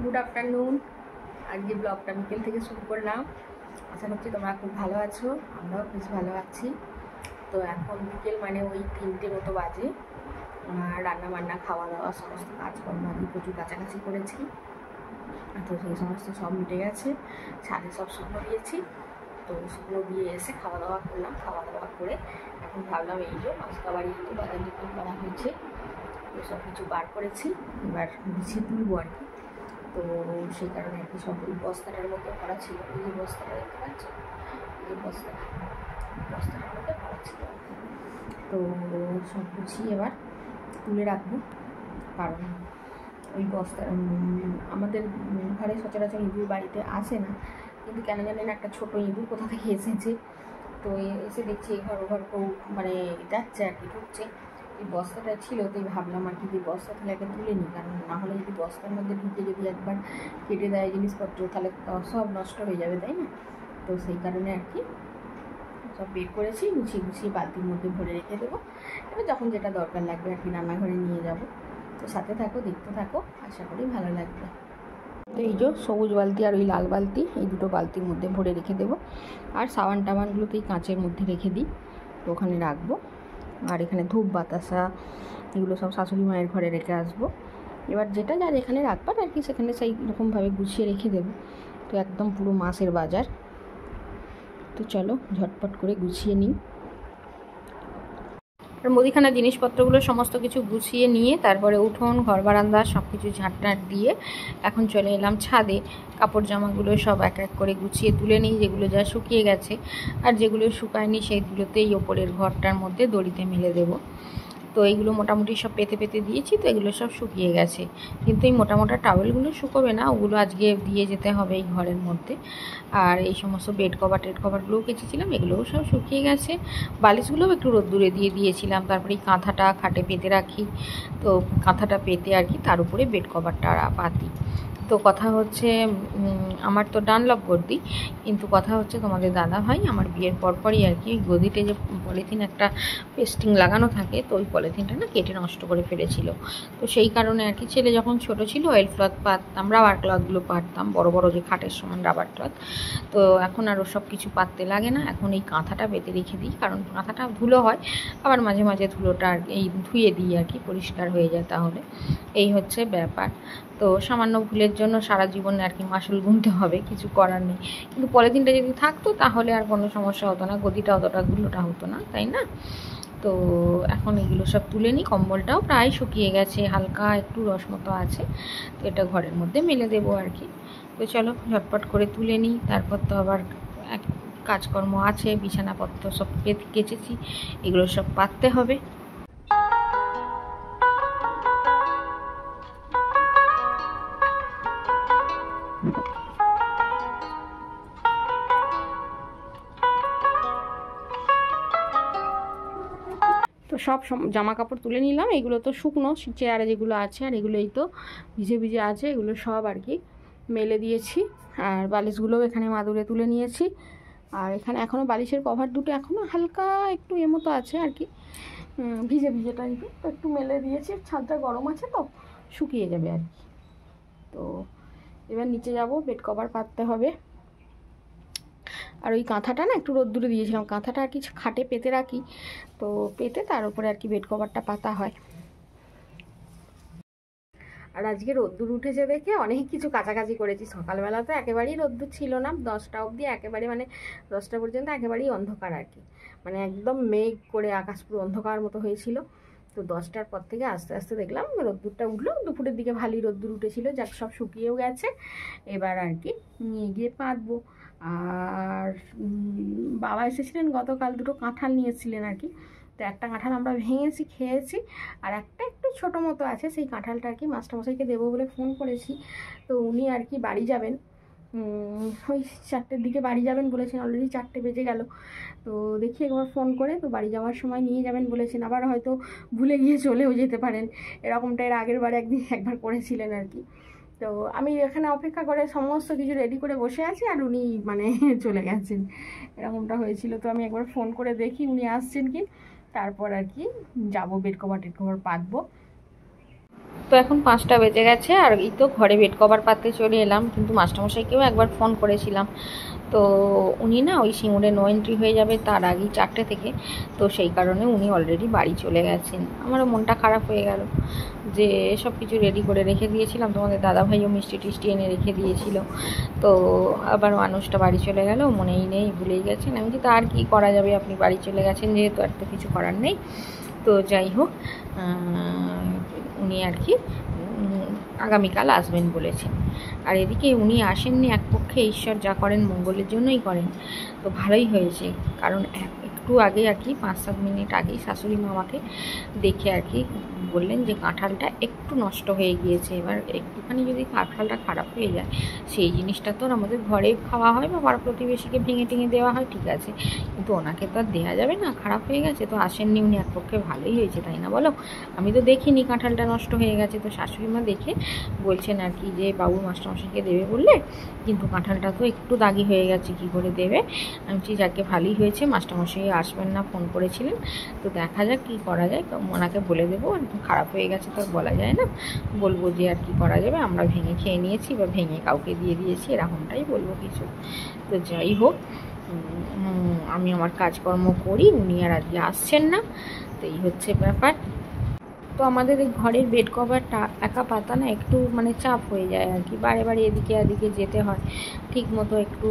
Good afternoon. আজকে ব্লগটা বিকেল থেকে শুরু করলাম। আশা করছি তোমরা খুব ভালো আছো, আমরাও বেশ ভালো আছি। তো এখন বিকেল মানে ওই 3টে মতো বাজে। রান্না বান্না খাওয়া দাওয়া সমস্ত কাজকর্ম আমি প্রচুর কাছাকাছি করেছি, তো সেই সমস্ত সব মিটে গেছে। ছাদে সব শুকনো দিয়েছি, তো শুকনো দিয়ে এসে খাওয়া দাওয়া করলাম। খাওয়া দাওয়া করে এখন ভাবলাম এই যে মাছকা বাড়ি তো বাজার দোকান করা হয়েছে, তো সব কিছু বার করেছি, এবার গুছিয়ে তুলবো আর কি। তো সেই কারণে আর কি সব ওই বস্তাটার মধ্যে ভরা ছিল, এই যে বস্তাটা দেখতে পাচ্ছ, এই বস্তাটার মধ্যে ভরা ছিল। তো সব গুছিয়ে এবার তুলে রাখবো, কারণ ওই বস্তা আমাদের ঘরে সচরাচর ইঁদুর বাড়িতে আসে না, কিন্তু কেন জানেন একটা ছোটো ইঁদুর কোথা থেকে এসেছে। তো এসে দেখছি এই ঘর ও ঘর মানে যাচ্ছে আর কি, ঢুকছে। এই বস্তাটা ছিল, তাই ভাবলাম আর কি যে বস্তা থেকে আগে তুলে নিই, কারণ না হলে যদি বস্তার মধ্যে ঢুকে যদি একবার কেটে দেয় জিনিসপত্র, তাহলে সব নষ্ট হয়ে যাবে, তাই না? তো সেই কারণে আর কি সব বের করেছি, গুছিয়ে বালতির মধ্যে ভরে রেখে দেবো। এবার যখন যেটা দরকার লাগবে আর কি রান্নাঘরে নিয়ে যাব। তো সাথে থাকো, দেখতে থাকো, আশা করি ভালো লাগবে। তো এই যে সবুজ বালতি আর ওই লাল বালতি, এই দুটো বালতির মধ্যে ভরে রেখে দেবো। আর সাবান টাবানগুলোকেই কাঁচের মধ্যে রেখে দিই, তো ওখানে রাখবো। আর এখানে ধূপ বাতাসা এগুলো সব শাশুড়ি মায়ের ঘরে রেখে আসবো। এবার যেটা যা যেখানে রাখবার আর কি সেখানে সেই রকমভাবে গুছিয়ে রেখে দেবো। তো একদম পুরো মাসের বাজার। তো চলো ঝটপট করে গুছিয়ে নিই। আর মুদিখানার জিনিসপত্রগুলো সমস্ত কিছু গুছিয়ে নিয়ে তারপরে উঠোন ঘর বারান্দা সব কিছু ঝাঁটটাট দিয়ে এখন চলে এলাম ছাদে। কাপড় জামাগুলো সব এক এক করে গুছিয়ে তুলে নিই, যেগুলো যা শুকিয়ে গেছে, আর যেগুলো শুকায়নি সেইগুলোতেই ওপরের ঘরটার মধ্যে দড়িতে মেলে দেবো। তো এইগুলো মোটামুটি সব পেতে পেতে দিয়েছি, তো এগুলো সব শুকিয়ে গেছে। কিন্তু এই মোটা মোটা টাওয়েলগুলো শুকোবে না, ওগুলো আজকে দিয়ে যেতে হবে এই ঘরের মধ্যে। আর এই সমস্ত বেড কভারগুলোও কেচেছিলাম, এগুলোও সব শুকিয়ে গেছে। বালিশগুলোও একটু রোদ্দুরে দিয়ে দিয়েছিলাম। তারপরে এই কাঁথাটা খাটে পেতে রাখি, তো কাঁথাটা পেতে আর কি তার উপরে বেড কভারটা পাতি। তো কথা হচ্ছে আমার তো ডানলপ গদি, কিন্তু কথা হচ্ছে তোমাদের দাদা ভাই আমার বিয়ের পরপরই আর কি গদিতে যে পলিথিন একটা পেস্টিং লাগানো থাকে, তো ওই পলিথিনটা না কেটে নষ্ট করে ফেলেছিল। তো সেই কারণে আর কি ছেলে যখন ছোট ছিল অয়েল ক্লথ পাততাম, রাবার ক্লথগুলো পাততাম, বড় বড় যে খাটের সমান রাবার ক্লথ। তো এখন আর ওসব কিছু পাততে লাগে না, এখন এই কাঁথাটা পেতে রেখে দিই, কারণ কাঁথাটা ধুলো হয়, আবার মাঝে মাঝে ধুলোটা আর এই ধুয়ে দিই আর কি, পরিষ্কার হয়ে যায় তাহলে। এই হচ্ছে ব্যাপার। তো সামান্য ভুলের জন্য সারা জীবনে আর কি মাসুল গুনতে হবে, কিছু করার নেই। কিন্তু পলিথিনটা যদি থাকতো তাহলে আর কোনো সমস্যা হতো না, গদিটা অতটা ধুলোটা হতো না, তাই না? তো এখন এগুলো সব তুলে নিই। কম্বলটাও প্রায় শুকিয়ে গেছে, হালকা একটু রস মতো আছে, তো এটা ঘরের মধ্যে মেলে দেবো আর কি। তো চলো ঝটপট করে তুলে নিই, তারপর তো আবার কাজকর্ম আছে, বিছানাপত্র সব কেচেছি, এগুলো সব পাততে হবে। তো সব জামা কাপড় তুলে নিলাম, এগুলো তো শুকনো চেয়ারে যেগুলো আছে, আর এগুলোই তো ভিজে ভিজে আছে, এগুলো সব আর কি মেলে দিয়েছি। আর বালিশগুলোও এখানে মাদুরে তুলে নিয়েছি। আর এখানে এখনও বালিশের কভার দুটো এখনও হালকা একটু মতো আছে আর কি, ভিজে ভিজে টাইপের, তো একটু মেলে দিয়েছি। ছাদটা গরম আছে তো শুকিয়ে যাবে আর কি। তো এবার নিচে যাব, বেড কভার পাততে হবে। আর ওই কাঁথাটা না একটু রোদ্দুরে দিয়েছিলাম, কাঁথাটা আর কি খাটে পেতে রাখি, তো পেতে তার উপরে আর কি বেড কভারটা পাতা হয়। আর আজকে রোদ্দুর উঠেছে দেখে অনেক কিছু কাছাকাছি করেছি। সকালবেলা তো একেবারেই রোদ্দুর ছিল না, 10টা অবধি একেবারে মানে 10টা পর্যন্ত একেবারেই অন্ধকার আর কি, মানে একদম মেঘ করে আকাশ পুরো অন্ধকার মতো হয়েছিল। তো 10টার পর থেকে আস্তে আস্তে দেখলাম রোদ্দুরটা উঠলো, দুপুরের দিকে ভালোই রোদ্দুর উঠেছিল, যাক সব শুকিয়েও গেছে। এবার আর কি নিয়ে গিয়ে পাতবো। আর বাবা এসেছিলেন গতকাল, দুটো কাঁঠাল নিয়ে এসেছিলেন আর কি। তো একটা কাঁঠাল আমরা ভেঙেছি, খেয়েছি, আর একটা একটু ছোটো মতো আছে, সেই কাঁঠালটা আর কি মাস্টারমশাইকে দেবো বলে ফোন করেছি। তো উনি আর কি বাড়ি যাবেন, ওই 4টের দিকে বাড়ি যাবেন বলেছেন, অলরেডি 4টে বেজে গেল। তো দেখি একবার ফোন করে, তো বাড়ি যাওয়ার সময় নিয়ে যাবেন বলেছেন, আবার হয়তো ভুলে গিয়ে চলেও যেতে পারেন, এরকমটা এর আগের বার একবার করেছিলেন আর কি। তো আমি এখানে অপেক্ষা করে সমস্ত কিছু রেডি করে বসে আছি, আর উনি মানে চলে গেছেন, এরকমটা হয়েছিল। তো আমি একবার ফোন করে দেখি উনি আসছেন কি, তারপর আর কি যাবো বেড কভার পাতবো। তো এখন 5টা বেজে গেছে, আর এই তো ঘরে বেড কভার পাততে চলে এলাম। কিন্তু মাস্টারমশাইকেও একবার ফোন করেছিলাম, তো উনি না ওই সিঙ্গুরে নো এন্ট্রি হয়ে যাবে তার আগেই 4টে থেকে, তো সেই কারণে উনি অলরেডি বাড়ি চলে গেছেন। আমারও মনটা খারাপ হয়ে গেল যে সব কিছু রেডি করে রেখে দিয়েছিলাম, তোমাদের দাদাভাইও মিষ্টি টিষ্টি এনে রেখে দিয়েছিল, তো আবার মানুষটা বাড়ি চলে গেল, মনেই নেই, ভুলেই গেছেন। আমি তো আর কি করা যাবে, আপনি বাড়ি চলে গেছেন যেহেতু, আর তো কিছু করার নেই। তো যাই হোক, উনি আর কি আগামীকাল আসবেন বলেছেন। আর এদিকে উনি আসেননি, এক পক্ষে ঈশ্বর যা করেন মঙ্গলের জন্যই করেন, তো ভালোই হয়েছে। কারণ একটু আগে আর কি 5-7 মিনিট আগেই শাশুড়ি মা আমাকে দেখে আর কি বললেন যে কাঁঠালটা একটু নষ্ট হয়ে গিয়েছে। এবার একটুখানি যদি কাঁঠালটা খারাপ হয়ে যায়, সেই জিনিসটা তো আমাদের ঘরে খাওয়া হয় বা পাড়া প্রতিবেশীকে ভেঙে টেঙে দেওয়া হয়, ঠিক আছে, কিন্তু ওনাকে তো আর দেওয়া যাবে না, খারাপ হয়ে গেছে। তো আসেননি উনি, এক পক্ষে ভালোই হয়েছে, তাই না বলো? আমি তো দেখিনি কাঁঠালটা নষ্ট হয়ে গেছে, তো শাশুড়ি মা দেখে বলছেন আর কি যে বাবু মাস্টারমশাইকে দেবে বললে, কিন্তু কাঁঠালটা তো একটু দাগি হয়ে গেছে, কি করে দেবে। আমি বলছি যাকে ভালোই হয়েছে, মাস্টারমশাই আসবেন না ফোন করেছিলেন, তো দেখা যাক কী করা যায়। ওনাকে বলে দেবো, খারাপ হয়ে গেছে তো বলা যায় না, বলবো যে আর কি করা যাবে, আমরা ভেঙে খেয়ে নিয়েছি বা ভেঙে কাউকে দিয়ে দিয়েছি, এরকমটাই বলবো কিছু। তো যাই হোক, আমি আমার কাজকর্ম করি, উনি আর আজকে আসছেন না, তো এই হচ্ছে ব্যাপার। তো আমাদের এই ঘরের বেড কভারটা একা পাতা না একটু মানে চাপ হয়ে যায় আর কি, বারে বারে এদিকে এদিকে যেতে হয়, ঠিক মতো একটু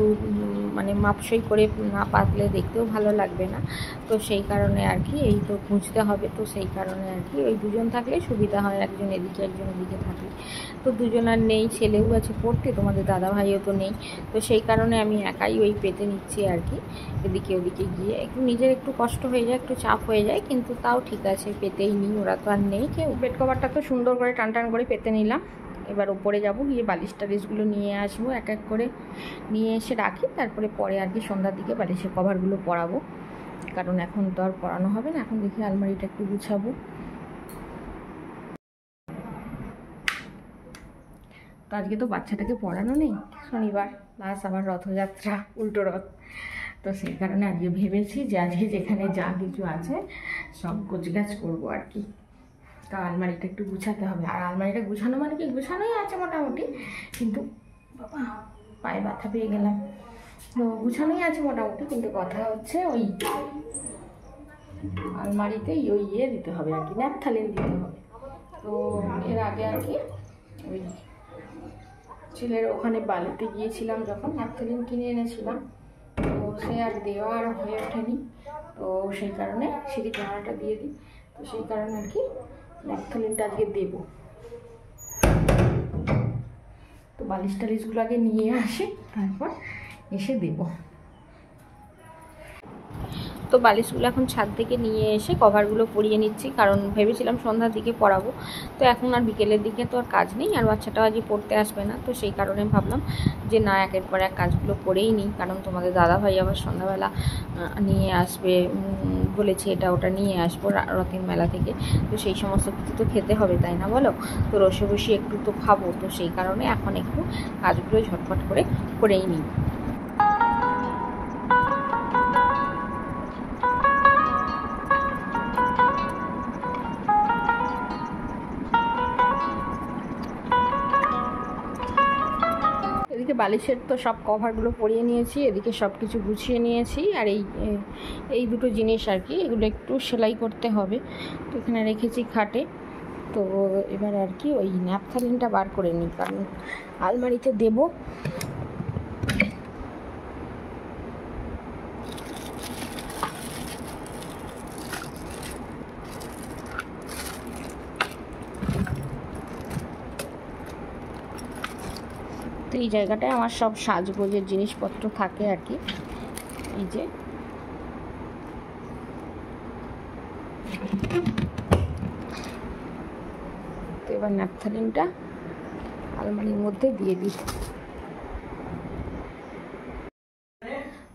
মানে মাপসই করে না পাতলে দেখতেও ভালো লাগবে না, তো সেই কারণে আর কি এই তো বুঝতে হবে। তো সেই কারণে আর কি ওই দুজন থাকলে সুবিধা হয়, একজন এদিকে একজন এদিকে থাকলে। তো দুজন আর নেই, ছেলেও আছে পড়তে, তোমাদের দাদাভাইও তো নেই, তো সেই কারণে আমি একাই ওই পেতে নিচ্ছি আর কি, এদিকে ওদিকে গিয়ে একটু নিজের একটু কষ্ট হয়ে যায়, একটু চাপ হয়ে যায়, কিন্তু তাও ঠিক আছে, পেতেই নিই, ওরা তো আর নেই কেউ। বেড কভারটা তো সুন্দর করে টান টান করে পেতে নিলাম, এবার ওপরে যাব, গিয়ে বালিশ টালিশগুলো নিয়ে আসবো, এক এক করে নিয়ে এসে রাখি, তারপরে পরে আর কি সন্ধ্যার দিকে বালিশের কভারগুলো পরাবো, কারণ এখন তো আর পরানো হবে না। এখন দেখি আলমারিটা একটু গুছাবো। তো আজকে তো বাচ্চাটাকে পড়ানো নেই, শনিবার প্লাস আবার রথযাত্রা, উল্টো রথ, তো সেই কারণে আজকে ভেবেছি যে আজকে যেখানে যা কিছু আছে সব গোছগাছ করবো আর কি। তো আলমারিটা একটু গুছাতে হবে, আর আলমারিটা গুছানো মানে কি, গুছানোই আছে মোটামুটি, কিন্তু বাবা পায়ে ব্যথা পেয়ে গেলাম, তো গুছানোই আছে মোটামুটি, কিন্তু কথা হচ্ছে ওই আলমারিতে ওই ইয়ে দিতে হবে আর কি, ন্যাপথালিন দিতে হবে। তো এর আগে আর কি ওই ছেলের ওখানে বালিতে গিয়েছিলাম যখন, ন্যাপথালিন কিনে এনেছিলাম, তো সে আর দেওয়া আর হয়ে ওঠেনি, তো সেই কারণে সিঁড়ি জানালাটা দিয়ে দিই, তো সেই কারণে আর কি ন্যাপথালিনটা আজকে দেবো। তো বালিশ টালিশগুলো আগে নিয়ে আসি, তারপর এসে দেবো। তো বালিশগুলো এখন ছাদ থেকে নিয়ে এসে কভারগুলো পরিয়ে নিচ্ছি, কারণ ভেবেছিলাম সন্ধ্যার দিকে পরাবো, তো এখন আর বিকেলের দিকে তো আর কাজ নেই, আর বাচ্চাটাও আজকে পড়তে আসবে না, তো সেই কারণে ভাবলাম যে না, একের পর এক কাজগুলো করেই নিই, কারণ তোমাদের দাদাভাই আবার সন্ধ্যাবেলা নিয়ে আসবে বলেছে, এটা ওটা নিয়ে আসবো রথের মেলা থেকে, তো সেই সমস্ত কিছু তো খেতে হবে, তাই না বলো? তো রসে বসে একটু তো খাবো, তো সেই কারণে এখন একটু কাজগুলো ঝটপট করে করেই নিই। বালিশের তো সব কভারগুলো পরিয়ে নিয়েছি, এদিকে সব কিছু গুছিয়ে নিয়েছি, আর এই দুটো জিনিস আর কি, এগুলো একটু সেলাই করতে হবে, তো এখানে রেখেছি খাটে। তো এবার আর কি ওই ন্যাপথালিনটা বার করে নিই, কারণ আলমারিতে দেবো। তো এই জায়গাটায় আমার সব সাজগোজের জিনিসপত্র থাকে আর কি, এই যে তো এবার ন্যাপথালিনটা আলমারির মধ্যে দিয়ে দিই।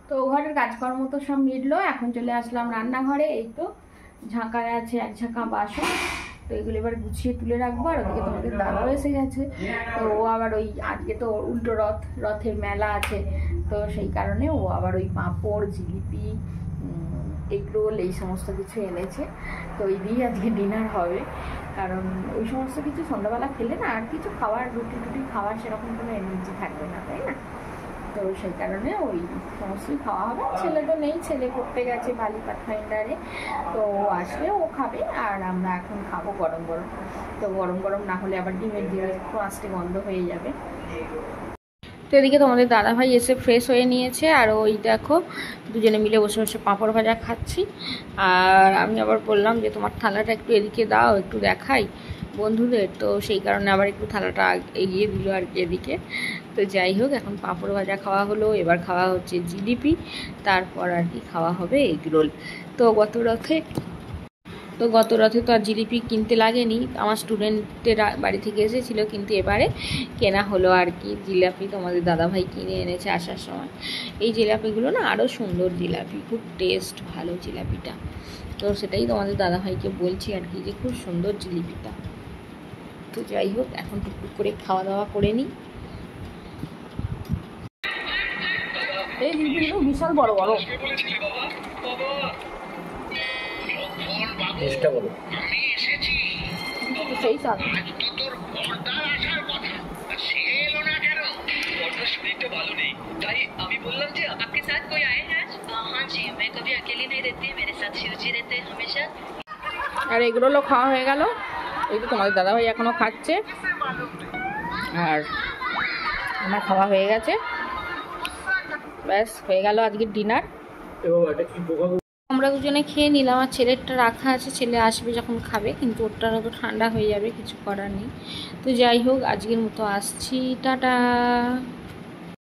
তো ঘরের কাজকর্ম তো সব মিটলো, এখন চলে আসলাম রান্নাঘরে। এই তো ঝাঁকায় আছে এক ঝাঁকা বাসন, তো এগুলো এবার গুছিয়ে তুলে রাখবো। আর ওদিকে তোমাদের দাদাও এসে গেছে, তো ও আবার ওই আজকে তো উল্টো রথের মেলা আছে, তো সেই কারণে ও আবার ওই পাঁপড়, জিলিপি, এগ রোল এই সমস্ত কিছু এনেছে। তো ওই দিয়েই আজকে ডিনার হবে, কারণ ওই সমস্ত কিছু সন্ধ্যাবেলা খেলে না আর কিছু খাওয়ার, রুটি টুটি খাওয়ার সেরকম কোনো এনার্জি থাকবে না, তাই না? তো সেই কারণে ওই সমস্তই খাওয়া হবে। ছেলে তো নেই, ছেলে পড়তে গেছে বালি পাথফাইন্ডারে, তো ও আসলে ও খাবে, আর আমরা এখন খাবো গরম গরম। তো গরম গরম না হলে আবার ডিমের দিয়ে একটু আস্তে গন্ধ হয়ে যাবে। তো এদিকে তোমাদের দাদাভাই এসে ফ্রেশ হয়ে নিয়েছে, আর ওই দেখো দুজনে মিলে বসে বসে পাঁপড় ভাজা খাচ্ছি। আর আমি আবার বললাম যে তোমার থালাটা একটু এদিকে দাও, একটু দেখাই বন্ধুদের। তো সেই কারণে আবার একটু থালাটা এগিয়ে দিল আর কি এদিকে। তো যাই হোক, এখন পাঁপড় ভাজা খাওয়া হলো, এবার খাওয়া হচ্ছে জিলিপি, তারপর আর কি খাওয়া হবে এগরোল। তো গত রথে তো আর জিলিপি কিনতে লাগেনি, আমার স্টুডেন্টের বাড়ি থেকে এসেছিলো, কিন্তু এবারে কেনা হলো আর কি জিলাপি। তোমাদের দাদাভাই কিনে এনেছে আসার সময়। এই জিলাপিগুলো না আরও সুন্দর জিলাপি, খুব টেস্ট ভালো জিলাপিটা। তো সেটাই তোমাদের দাদাভাইকে বলছি আর কি, যে খুব সুন্দর জিলিপিটা। তো যাই হোক, এখন টুকটুক করে খাওয়া দাওয়া করে নিই। এই জিলিপিগুলো বিশাল বড় বড়। চেষ্টা করো। সেই স্বাদ। আর এগুলো খাওয়া হয়ে গেল। এই তো তোমাদের দাদাভাই এখনো খাচ্ছে, আর আমার খাওয়া হয়ে গেছে। ব্যাস হয়ে গেল আজকের ডিনার। আমরা দুজনে খেয়ে নিলাম, আর ছেলেরটা রাখা আছে, ছেলে আসবে যখন খাবে, কিন্তু ওরটা তো ঠান্ডা হয়ে যাবে, কিছু করার নেই। তো যাই হোক, আজকের মতো আসছি, টাটা।